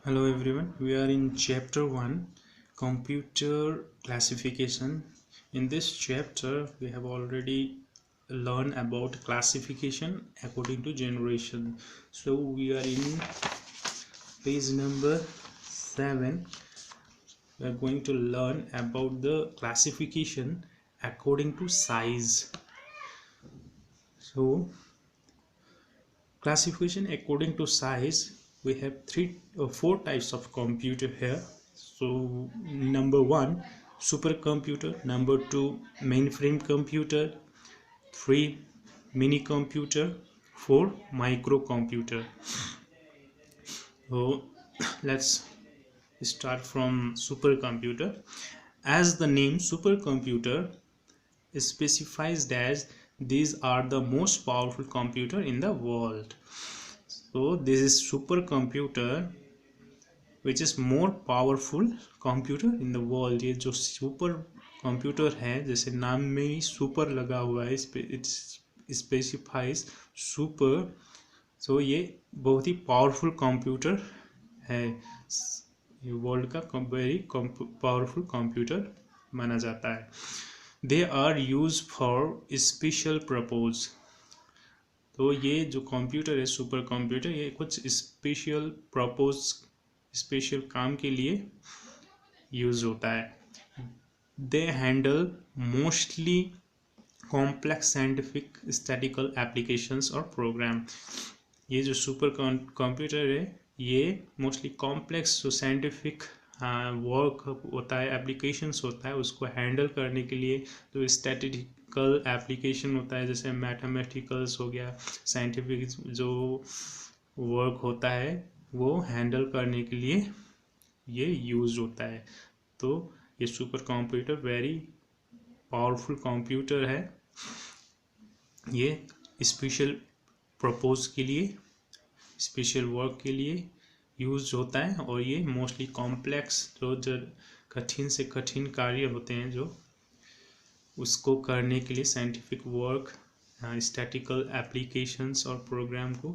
Hello everyone, we are in chapter 1 computer classification. In this chapter we have already learned about classification according to generation. So we are in page number 7. We are going to learn about the classification according to size. So classification according to size, we have four types of computer here. So number 1 supercomputer, number 2 mainframe computer, 3 mini computer, 4 microcomputer. So let's start from supercomputer. As the name supercomputer specifies that these are the most powerful computer in the world. So this is supercomputer which is more powerful computer in the world. ये जो super computer है, जैसे नाम में ही super लगा हुआ है, it's specifies super. सो ये बहुत ही पावरफुल कंप्यूटर है, ये वर्ल्ड का वेरी पावरफुल कंप्यूटर माना जाता है. They are use for special purpose. तो ये जो कंप्यूटर है सुपर कंप्यूटर, ये कुछ स्पेशल पर्पज, स्पेशल काम के लिए यूज होता है. They handle mostly complex scientific statistical applications और प्रोग्राम. ये जो सुपर कंप्यूटर है ये मोस्टली कॉम्प्लेक्स जो साइंटिफिक वर्क होता है, एप्लीकेशंस होता है, उसको हैंडल करने के लिए जो स्टैटिकल एप्लीकेशन होता है, जैसे मैथमेटिकल्स हो गया, साइंटिफिक जो वर्क होता है वो हैंडल करने के लिए ये यूज होता है. तो ये super computer very powerful computer है. ये स्पेशल पर्पज के लिए, स्पेशल वर्क के लिए यूज होता है, और ये मोस्टली कॉम्प्लेक्स जो कठिन से कठिन कार्य होते हैं जो उसको करने के लिए, साइंटिफिक वर्क, स्टैटिकल एप्लीकेशंस और प्रोग्राम को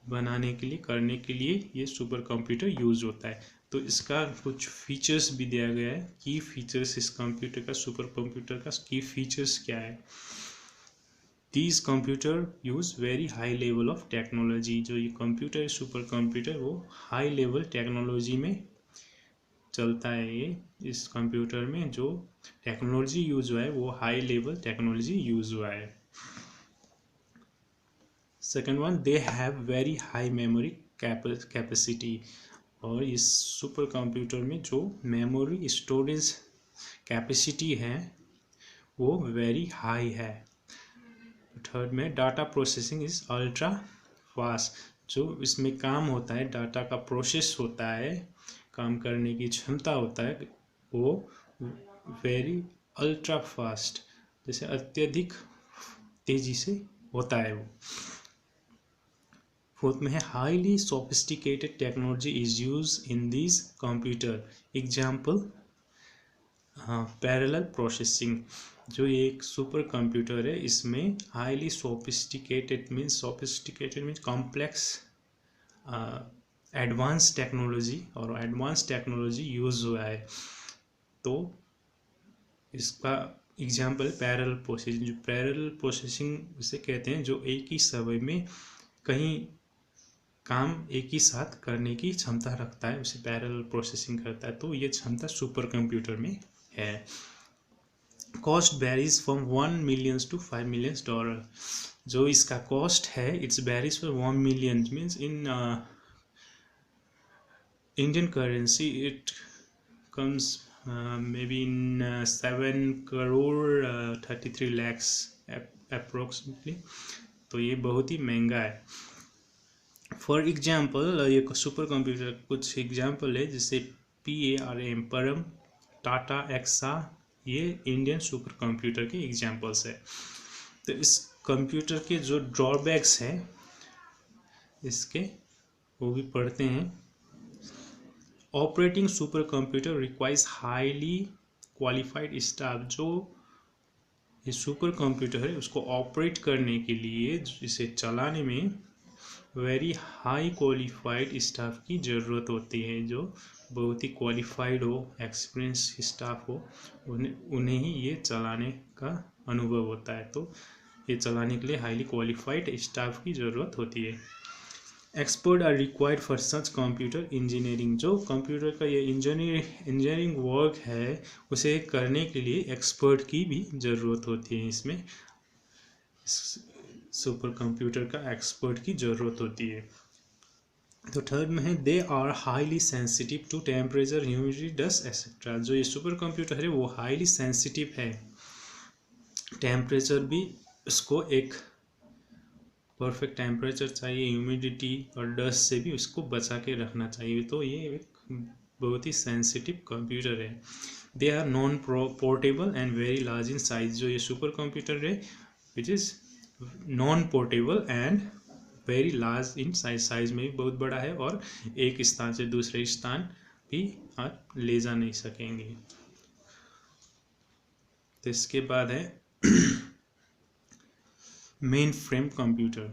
बनाने के लिए, करने के लिए ये सुपर कंप्यूटर यूज होता है. तो इसका कुछ फीचर्स भी दिया गया है, की फीचर्स इस कंप्यूटर का, सुपर कंप्यूटर का की फीचर्स क्या है. These computer use very high level of technology. जो ये कंप्यूटर है सुपर कंप्यूटर, वो हाई लेवल टेक्नोलॉजी में चलता है. ये इस कंप्यूटर में जो टेक्नोलॉजी यूज हुआ है वो हाई लेवल टेक्नोलॉजी यूज हुआ है. Second one, they have very high memory capacity. और इस सुपर कंप्यूटर में जो मेमोरी स्टोरेज कैपेसिटी है वो वेरी हाई है. थर्ड में data processing is ultra fast. जो इसमें काम होता है, डाटा का प्रोसेस होता है, काम करने की क्षमता होता है, वो वेरी अल्ट्रा फास्ट, जैसे अत्यधिक तेजी से होता है वो. फोर्थ में है highly sophisticated technology is use in this computer. Example parallel processing. जो ये एक सुपर कंप्यूटर है, इसमें highly sophisticated means complex advance technology और एडवांस टेक्नोलॉजी यूज हुआ है. तो इसका एग्जाम्पल पैरेलल प्रोसेसिंग. जो पैरेलल प्रोसेसिंग इसे कहते हैं, जो एक ही समय में कहीं काम एक ही साथ करने की क्षमता रखता है, उसे पैरेलल प्रोसेसिंग करता है. तो ये क्षमता सुपर कंप्यूटर में है. Cost varies from $1 million to $5 million. जो इसका कॉस्ट है it's varies from 1 million means in Indian currency it comes may be in 7 crore 33 lakhs approximately. तो ये बहुत ही महंगा है. फॉर एग्जाम्पल ये सुपर कंप्यूटर कुछ एग्जाम्पल है, जैसे PARM, परम, टाटा, एक्सा, ये इंडियन सुपर कंप्यूटर के एग्जाम्पल्स है. तो इस कंप्यूटर के जो ड्रॉबैक्स हैं इसके वो भी पढ़ते हैं. Operating super computer requires highly qualified staff. जो ये सुपर कंप्यूटर है उसको ऑपरेट करने के लिए, इसे चलाने में वेरी हाई क्वालिफाइड स्टाफ की ज़रूरत होती है, जो बहुत ही क्वालिफाइड हो, एक्सपीरियंस स्टाफ हो, उन्हें ही ये चलाने का अनुभव होता है। तो ये चलाने के लिए हाईली क्वालिफाइड स्टाफ की ज़रूरत होती है। Expert are required for such computer engineering. जो कंप्यूटर का ये इंजीनियरिंग वर्क है, उसे करने के लिए एक्सपर्ट की भी ज़रूरत होती है। इसमें सुपर कंप्यूटर का एक्सपर्ट की ज़रूरत होती है। तो थर्ड में है they are highly sensitive to temperature, humidity, dust etcetera. जो ये सुपर कंप्यूटर है वो हाईली सेंसिटिव है, टेम्परेचर भी उसको एक परफेक्ट टेम्परेचर चाहिए, ह्यूमिडिटी और डस्ट से भी उसको बचा के रखना चाहिए। तो ये एक बहुत ही सेंसिटिव कंप्यूटर है। They are non portable and very large in size. जो ये सुपर कंप्यूटर है which is non portable and very large in size, size में भी बहुत बड़ा है और एक स्थान से दूसरे स्थान भी आप ले जा नहीं सकेंगे। तो इसके बाद है main frame computer.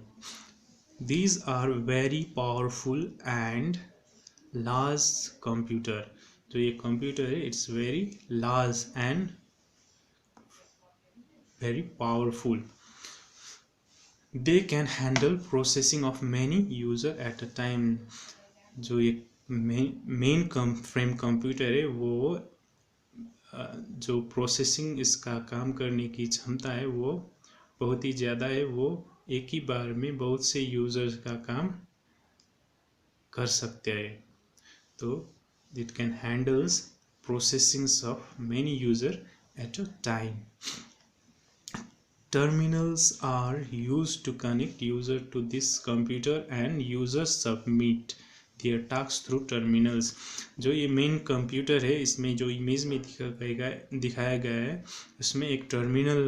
These are very powerful and large computer। जो ये कंप्यूटर है it's very large and very powerful. They can handle processing of many user at a time. जो ये मेन फ्रेम कंप्यूटर है वो जो प्रोसेसिंग इसका काम करने की क्षमता है वो बहुत ही ज़्यादा है। वो एक ही बार में बहुत से यूजर्स का काम कर सकते हैं। तो it can handles processings of many user at a time. Terminals are used to connect user to this computer and users submit their tasks through terminals। जो ये मेन कंप्यूटर है, इसमें जो इमेज में दिखाया गया है उसमें एक टर्मिनल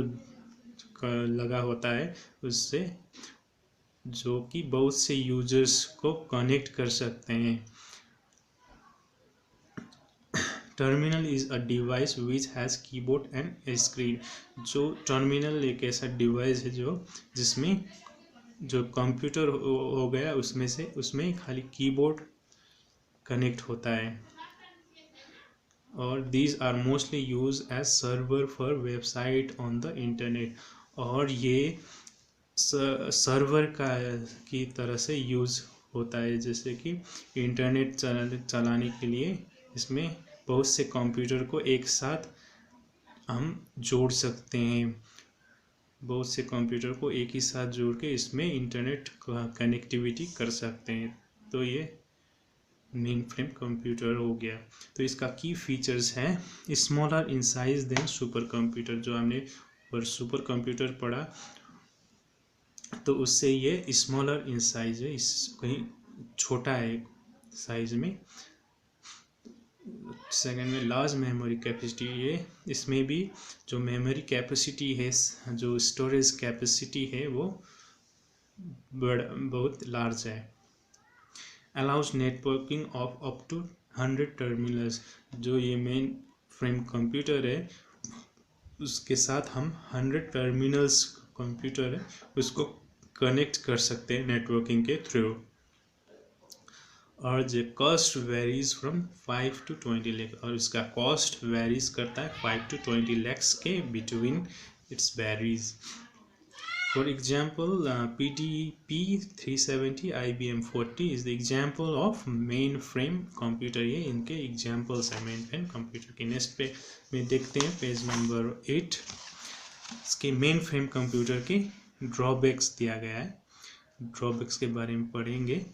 लगा होता है, उससे जो कि बहुत से यूजर्स को कनेक्ट कर सकते हैं। Terminal is a device which has keyboard and A screen. जो टर्मिनल एक ऐसा डिवाइस है जो जिसमें जो कंप्यूटर हो गया उसमें खाली कीबोर्ड कनेक्ट होता है। और these are mostly use as server for website on the internet. और ये सर्वर की तरह से यूज़ होता है, जैसे कि इंटरनेट चलाने के लिए इसमें बहुत से कंप्यूटर को एक साथ हम जोड़ सकते हैं। बहुत से कंप्यूटर को एक ही साथ जोड़ के इसमें इंटरनेट कनेक्टिविटी कर सकते हैं। तो ये मेन फ्रेम कंप्यूटर हो गया। तो इसका की फीचर्स हैं smaller in size than supercomputer. जो हमने पर सुपर कंप्यूटर पढ़ा तो उससे ये स्मॉलर इन साइज है, इस कहीं छोटा है साइज में। सेकेंड में लार्ज मेमोरी कैपेसिटी। ये इसमें भी जो मेमोरी कैपेसिटी है, जो स्टोरेज कैपेसिटी है वो बहुत लार्ज है। Allows networking of up to 100 terminals. जो ये मेन फ्रेम कंप्यूटर है उसके साथ हम 100 टर्मिनल्स कंप्यूटर है उसको कनेक्ट कर सकते हैं नेटवर्किंग के थ्रू। और जो cost varies from 5 to 20 lakh. और इसका कॉस्ट वेरीज करता है 5 to 20 lakhs के between its varies. For example PDP 370 IBM 40 is the example of mainframe computer. ये इनके एग्जाम्पल्स हैं मेन फ्रेम कंप्यूटर के। नेक्स्ट पे में देखते हैं पेज नंबर 8। इसके मेन फ्रेम कंप्यूटर के ड्रॉबैक्स दिया गया है, ड्रॉबैक्स के बारे में पढ़ेंगे।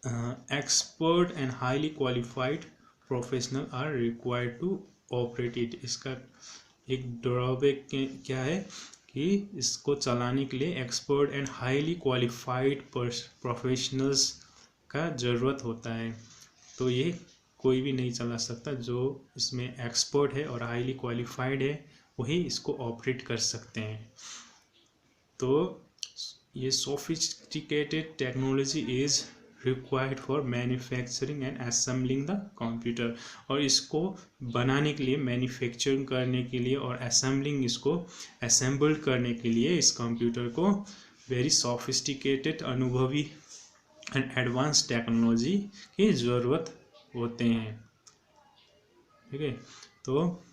Expert and highly qualified professional are required to operate it. इसका एक ड्रॉबैक क्या है कि इसको चलाने के लिए expert and highly qualified professionals का ज़रूरत होता है। तो ये कोई भी नहीं चला सकता, जो इसमें एक्सपर्ट है और हाईली क्वालिफाइड है वही इसको ऑपरेट कर सकते हैं। तो ये sophisticated technology is required for manufacturing and assembling the computer. और इसको बनाने के लिए, मैन्युफैक्चरिंग करने के लिए और असेंबलिंग, इसको असेंबल्ड करने के लिए इस कंप्यूटर को वेरी सोफिस्टिकेटेड, अनुभवी एंड एडवांस टेक्नोलॉजी की ज़रूरत होते हैं। ठीक है, तो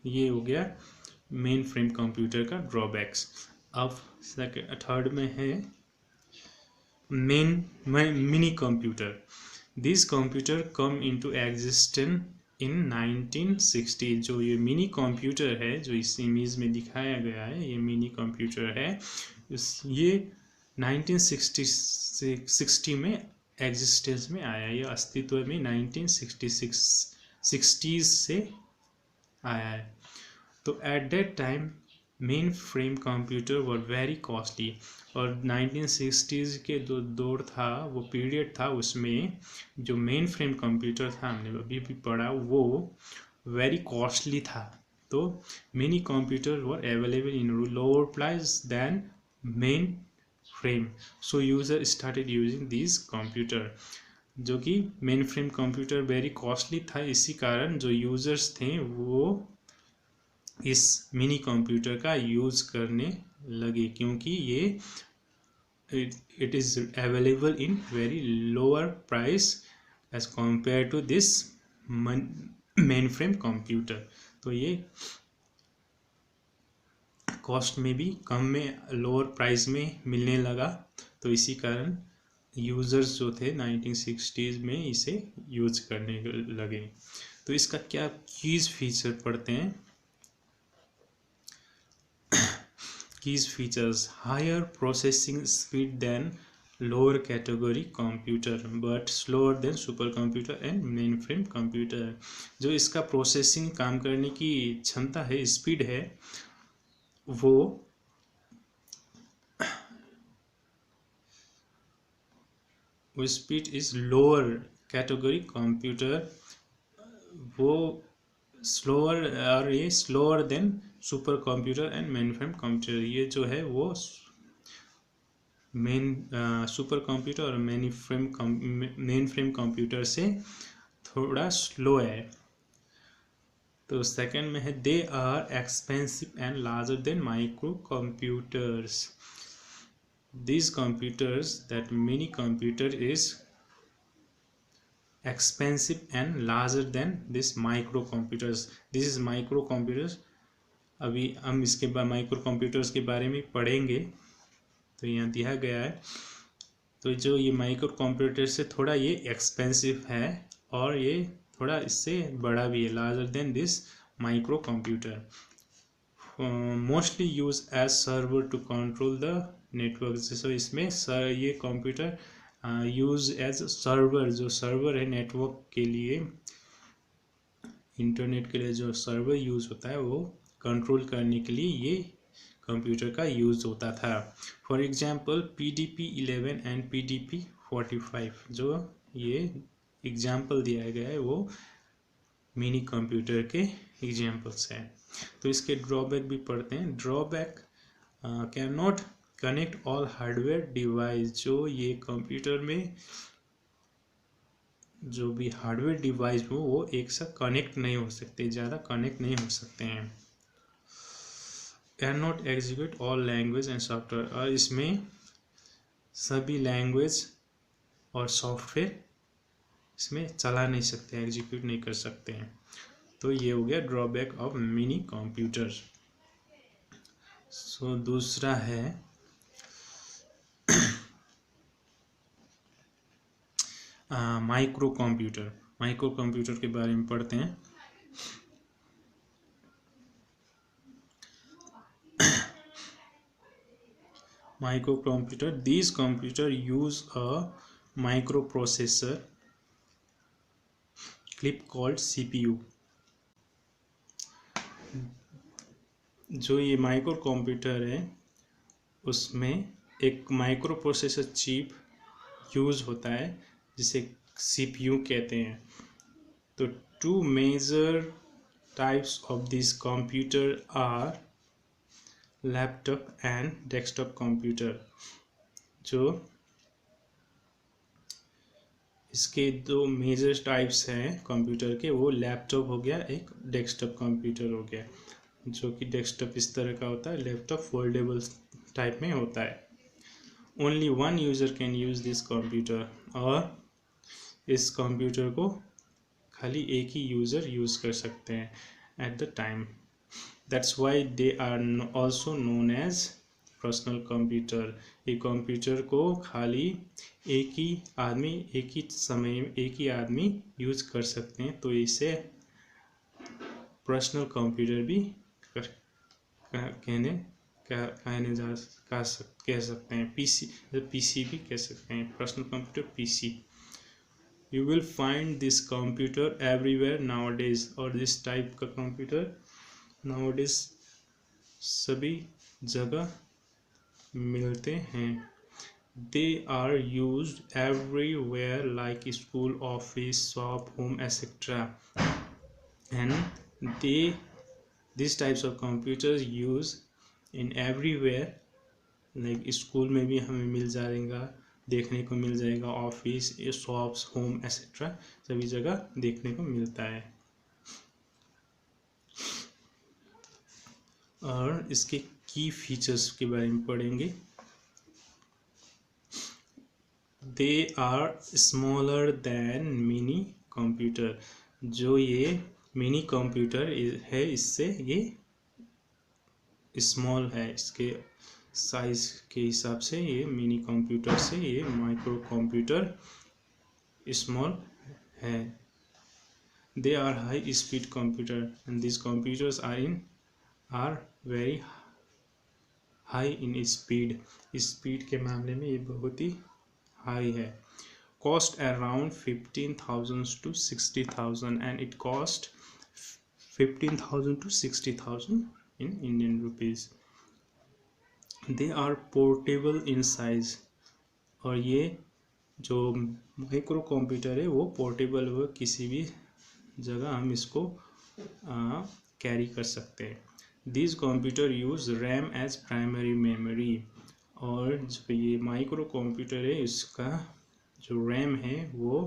ये हो गया मेन फ्रेम कंप्यूटर का ड्रॉबैक्स। अब थर्ड में है mini computer. This computer come into existence in 1960। जो ये मिनी कंप्यूटर है जो इस इमेज में दिखाया गया है, ये मिनी कंप्यूटर है। ये 1960 में एग्जिस्टेंस में आया, ये अस्तित्व में 1960s से आया है। तो at that time main frame computer were very costly, और 1960s के जो दौर था, वो पीरियड था, उसमें जो मेन फ्रेम कंप्यूटर था, हमने अभी भी पढ़ा, वो वेरी कॉस्टली था। तो many computer were available in lower price than mainframe, so user started using this computer. जो कि mainframe computer very costly था, इसी कारण जो यूजर्स थे वो इस मिनी कंप्यूटर का यूज करने लगे, क्योंकि ये it is available in very lower price as compare to this mainframe computer. तो ये कॉस्ट में भी कम में, लोअर प्राइस में मिलने लगा, तो इसी कारण यूजर्स जो थे 1960s में इसे यूज करने लगे। तो इसका क्या कीज फीचर पढ़ते हैं। Keys features: higher processing speed than lower category computer but slower than supercomputer and mainframe computer। जो इसका प्रोसेसिंग काम करने की क्षमता है, स्पीड है, वो speed is lower category computer, वो स्लोअर, और ये slower than supercomputer and mainframe computer. ये जो है वो सुपर कंप्यूटर और मेन फ्रेम कंप्यूटर से थोड़ा स्लो है। तो सेकंड में है they are expensive and larger than microcomputers. These computers, that mini computer, is expensive and larger than this micro computers. This is micro computers। अभी हम इसके बाद माइक्रो कंप्यूटर्स के बारे में पढ़ेंगे। तो यहाँ दिया गया है, तो जो ये माइक्रो कंप्यूटर से थोड़ा ये एक्सपेंसिव है, और ये थोड़ा इससे बड़ा भी है, larger than this microcomputer. Mostly use as server to control the network. जैसे इसमें ये कंप्यूटर यूज एज सर्वर, जो सर्वर है नेटवर्क के लिए, इंटरनेट के लिए जो सर्वर यूज होता है, वो कंट्रोल करने के लिए ये कंप्यूटर का यूज होता था। For example PDP-11 and PDP-45, जो ये एग्जांपल दिया गया है वो मिनी कंप्यूटर के एग्जांपल्स हैं। तो इसके ड्रॉबैक भी पढ़ते हैं। Drawback can not connect all hardware device. जो ये कंप्यूटर में जो भी हार्डवेयर डिवाइस हो वो एक साथ कनेक्ट नहीं हो सकते, ज़्यादा कनेक्ट नहीं हो सकते हैं। Can not execute all language and software, और इसमें सभी लैंग्वेज और सॉफ्टवेयर इसमें चला नहीं सकते, एग्जीक्यूट नहीं कर सकते हैं। तो ये हो गया ड्रॉबैक ऑफ मिनी कंप्यूटर। सो दूसरा है माइक्रो कंप्यूटर। माइक्रो कंप्यूटर के बारे में पढ़ते हैं। Micro computer, this computer use a micro processor clip called CPU। जो ये माइक्रो कंप्यूटर है उसमें एक माइक्रो प्रोसेसर चिप यूज होता है जिसे CPU कहते हैं। तो two major types of this computer are laptop and desktop computer. जो इसके दो मेजर टाइप्स हैं कंप्यूटर के, वो लैपटॉप हो गया, एक डेस्कटॉप कंप्यूटर हो गया। जो कि डेस्कटॉप इस तरह का होता है, लैपटॉप फोल्डेबल टाइप में होता है। Only one user can use this computer, और इस कंप्यूटर को खाली एक ही यूज़र यूज़ कर सकते हैं at the time. That's why they are also known as personal computer. ये कंप्यूटर को खाली एक ही आदमी एक ही समय में एक ही आदमी यूज़ कर सकते हैं, तो इसे पर्सनल कंप्यूटर भी कह सकते हैं। पीसी भी कह सकते हैं, personal computer PC. You will find this computer everywhere nowadays, और दिस टाइप का कंप्यूटर नाउअडेज सभी जगह मिलते हैं। They are used everywhere like school, office, shop, home etcetera, and they this types of computers use in everywhere. Like school में भी हमें मिल जाएगा, देखने को मिल जाएगा, ऑफिस, शॉप्स, होम एक्सेट्रा सभी जगह देखने को मिलता है। और इसके की फीचर्स के बारे में पढ़ेंगे। They are smaller than minicomputer. जो ये मिनी कंप्यूटर है इससे ये स्मॉल है, इसके साइज के हिसाब से ये मिनी कंप्यूटर से ये माइक्रो कंप्यूटर स्मॉल है। They are high speed computer and this computers are very high in speed. Speed के मामले में ये बहुत ही हाई है। Cost around 15,000 to 60,000 and it cost 15,000 to 60,000 in Indian rupees. They are portable in size, और ये जो माइक्रो कंप्यूटर है वो पोर्टेबल हो, किसी भी जगह हम इसको कैरी कर सकते हैं। This computer use RAM as primary memory, और जो ये माइक्रो कंप्यूटर है इसका जो रैम है वो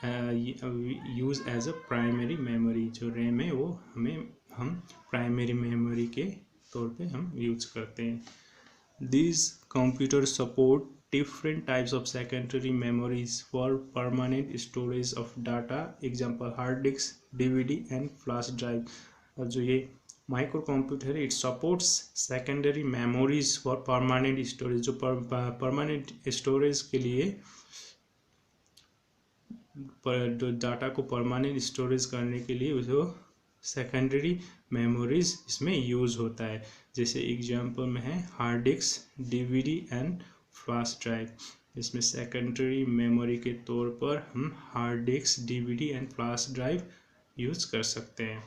use as a primary memory. जो रैम है वो हम प्राइमरी मेमोरी के तौर पे हम यूज करते हैं। This computer support different types of secondary memories for permanent storage of data, example hard disk, DVD and flash drive। और जो ये माइक्रो कंप्यूटर है it supports secondary memories for permanent storage. जो परमानेंट स्टोरेज के लिए जो data को permanent storage करने के लिए जो सेकेंडरी मेमोरीज इसमें यूज़ होता है। जैसे एग्जांपल में है hard disk, DVD and flash drive. इसमें सेकेंडरी मेमोरी के तौर पर हम hard disk, DVD and flash drive use कर सकते हैं।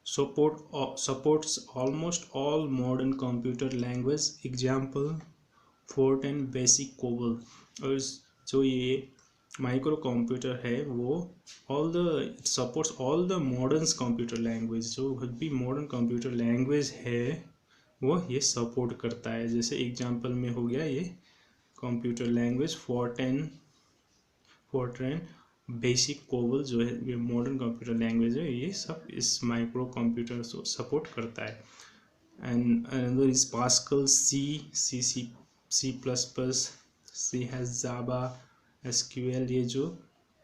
supports almost all modern computer language, example Fortran, BASIC, COBOL। और जो ये माइक्रो कंप्यूटर है वो supports all the modern computer language. जो भी मॉडर्न कंप्यूटर लैंग्वेज है वो ये सपोर्ट करता है। जैसे एग्जांपल में हो गया ये computer language Fortran, BASIC, COBOL जो है ये मॉडर्न कंप्यूटर लैंग्वेज है, ये सब इस माइक्रो कंप्यूटर को सपोर्ट करता है। And another is Pascal, C plus plus, C has Java, SQL. ये जो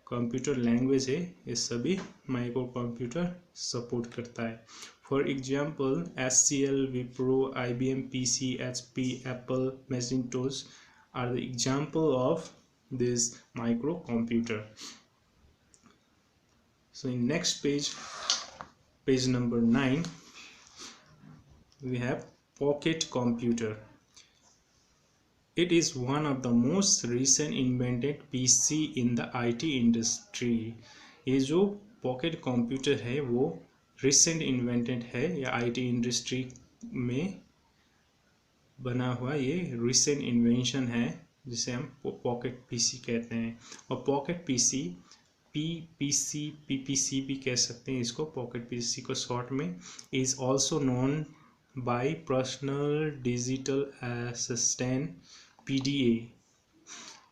कंप्यूटर लैंग्वेज है ये सभी माइक्रो कंप्यूटर सपोर्ट करता है। For example HCL, Wipro, IBM PC, HP, Apple, Macintosh are the example of this microcomputer. So in next page number 9, we have pocket computer. It is one of the most recent invented PC in the IT industry. ये जो pocket computer है वो recent invented है या IT industry में बना हुआ ये recent invention है जिसे हम पॉकेट पीसी कहते हैं। और पॉकेट पीसी पीपीसी भी कह सकते हैं इसको, पॉकेट पीसी को शॉर्ट में, is also known by personal digital assistant PDA।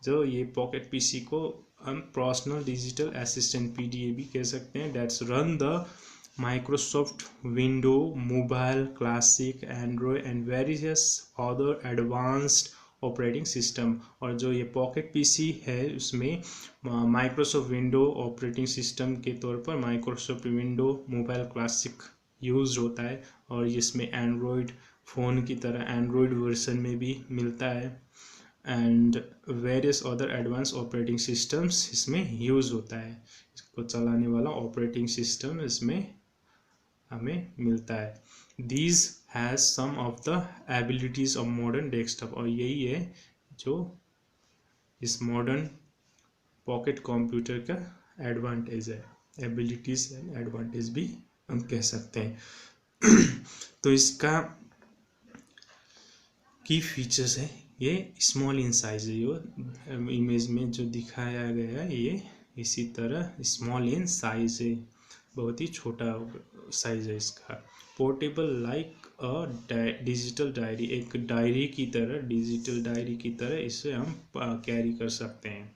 जो ये पॉकेट पीसी को हम पर्सनल डिजिटल असिस्टेंट PDA भी कह सकते हैं। That's run the Microsoft window mobile classic Android and various other advanced operating system. और जो ये पॉकेट पीसी है उसमें माइक्रोसॉफ्ट विंडो ऑपरेटिंग सिस्टम के तौर पर Microsoft window mobile classic use होता है, और इसमें एंड्रॉयड फ़ोन की तरह एंड्रॉयड वर्जन में भी मिलता है, and various other advance operating systems इसमें यूज़ होता है। इसको चलाने वाला ऑपरेटिंग सिस्टम इसमें हमें मिलता है। These has some of the abilities of modern desktop, और यही है जो इस मॉडर्न पॉकेट कंप्यूटर का एडवांटेज है, एबिलिटीज़ एंड एडवांटेज भी हम कह सकते हैं। तो इसका की फीचर्स है, ये स्मॉल इन साइज है, ये इमेज में जो दिखाया गया है ये इसी तरह स्मॉल इन साइज है, बहुत ही छोटा साइज है इसका। Portable like a digital diary, एक डायरी की तरह, डिजिटल डायरी की तरह इसे हम कैरी कर सकते हैं।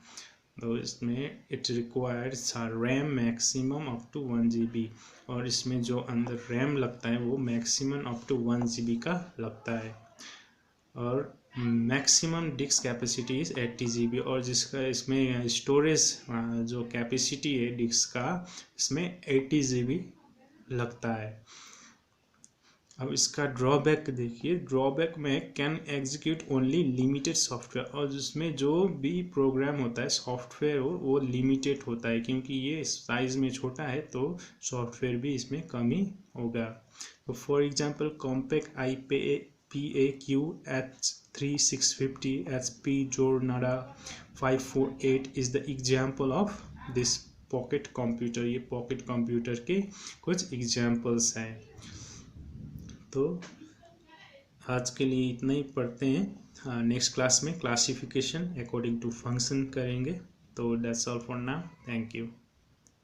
तो इसमें it requires RAM maximum up to 1 GB, और इसमें जो अंदर रैम लगता है वो मैक्सिमम अप टू 1 GB का लगता है, और maximum disk capacity is 80 GB, और जिसका इसमें स्टोरेज जो कैपेसिटी है डिस्क का इसमें 80 GB लगता है। अब इसका ड्रॉबैक देखिए, ड्रॉबैक में can execute only limited software, और जिसमें जो भी प्रोग्राम होता है सॉफ्टवेयर वो लिमिटेड होता है, क्योंकि ये साइज़ में छोटा है तो सॉफ्टवेयर भी इसमें कम ही होगा। तो for example compact IPAQ-H3650 HP Jornada 548 is the example of this pocket computer. ये पॉकेट कंप्यूटर के कुछ एग्जाम्पल्स हैं। तो आज के लिए इतना ही पढ़ते हैं, नेक्स्ट क्लास में क्लासिफिकेशन अकॉर्डिंग टू फंक्शन करेंगे। तो that's all for now, thank you.